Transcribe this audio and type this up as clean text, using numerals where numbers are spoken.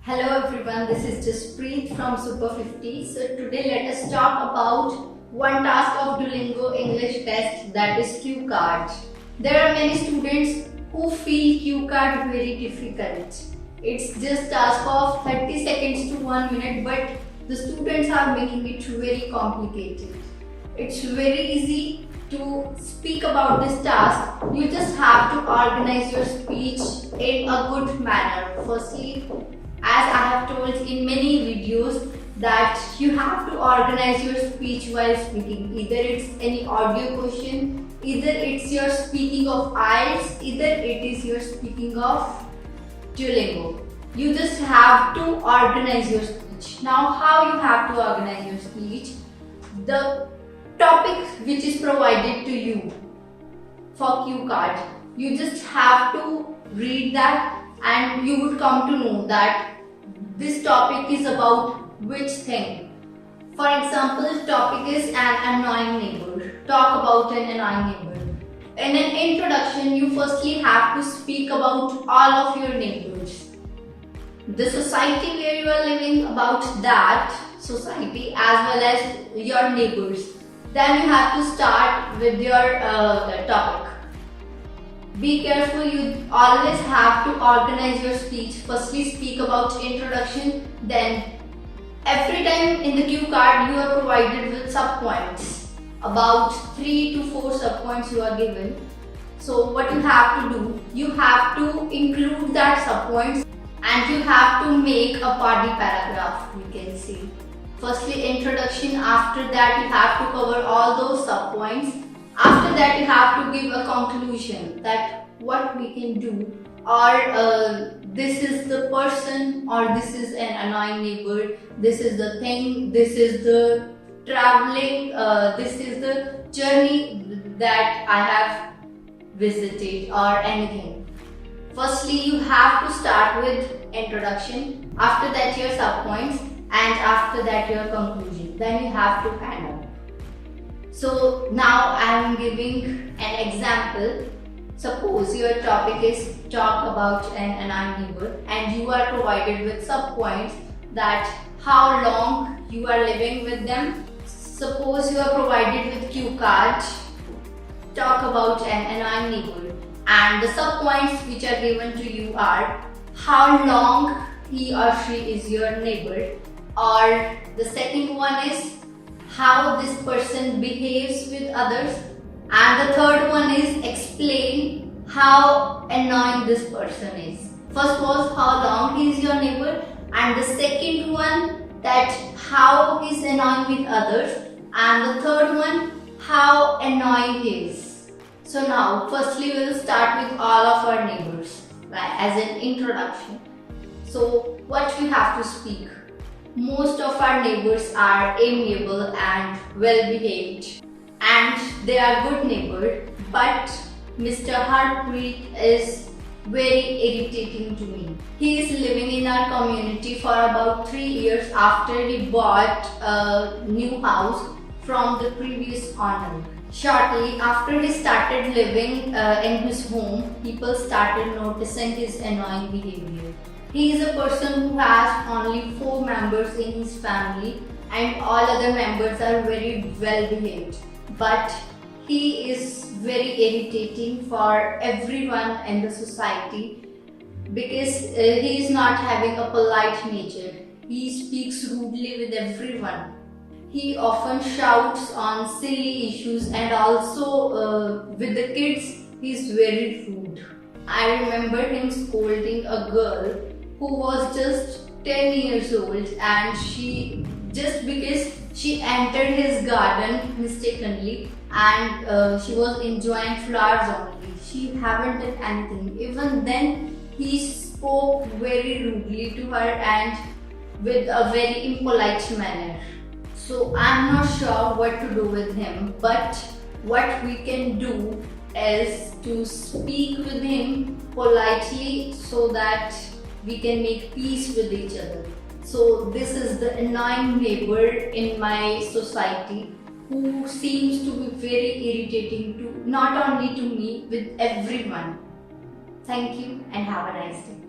Hello everyone, this is Jaspreet from Super 50. So today let us talk about one task of Duolingo English test, that is cue card. There are many students who feel cue card very difficult. It's just task of 30 seconds to 1 minute, but the students are making it very complicated. It's very easy to speak about this task. You just have to organize your speech in a good manner. Firstly, as I have told in many videos, that you have to organize your speech while speaking. Either it's any audio question, either it's your speaking of IELTS, either it is your speaking of Duolingo. You just have to organize your speech. Now, how you have to organize your speech? The topic which is provided to you for cue card, you just have to read that and you would come to know that this topic is about which thing. For example, the topic is an annoying neighbor. Talk about an annoying neighbor. In an introduction, you firstly have to speak about all of your neighbors. The society where you are living, about that society as well as your neighbors. Then you have to start with your topic. Be careful, you always have to organize your speech. Firstly, speak about introduction, then every time in the cue card you are provided with subpoints. About 3 to 4 subpoints you are given. So what you have to do, you have to include that subpoints and you have to make a body paragraph, we can see. Firstly, introduction, after that you have to cover all those subpoints. After that, you have to give a conclusion that what we can do, or this is the person, or this is an annoying neighbor, this is the thing, this is the traveling, this is the journey that I have visited, or anything. Firstly, you have to start with introduction, after that your subpoints, and after that your conclusion. Then you have to hand out. So now I am giving an example. Suppose your topic is talk about an annoying neighbor and you are provided with subpoints that how long you are living with them. Suppose you are provided with cue card, talk about an annoying neighbor, and the subpoints which are given to you are how long he or she is your neighbor, or the second one is how this person behaves with others, and the third one is explain how annoying this person is. First was how long he is your neighbor, and the second one that how he is annoying with others, and the third one how annoying he is. So now firstly we will start with all of our neighbors, right, as an introduction. So what we have to speak. Most of our neighbors are amiable and well behaved, and they are good neighbors, but Mr. Harpreet is very irritating to me. He is living in our community for about 3 years after he bought a new house from the previous owner. Shortly after he started living in his home, people started noticing his annoying behavior. He is a person who has only 4 members in his family and all other members are very well behaved. But he is very irritating for everyone in the society because he is not having a polite nature. He speaks rudely with everyone. He often shouts on silly issues, and also with the kids he is very rude. I remember him scolding a girl who was just 10 years old, and she, just because she entered his garden mistakenly and she was enjoying flowers only, she haven't done anything. Even then he spoke very rudely to her and with a very impolite manner. So I'm not sure what to do with him, but what we can do is to speak with him politely so that we can make peace with each other. So this is the annoying neighbor in my society who seems to be very irritating to not only to me, with everyone. Thank you and have a nice day.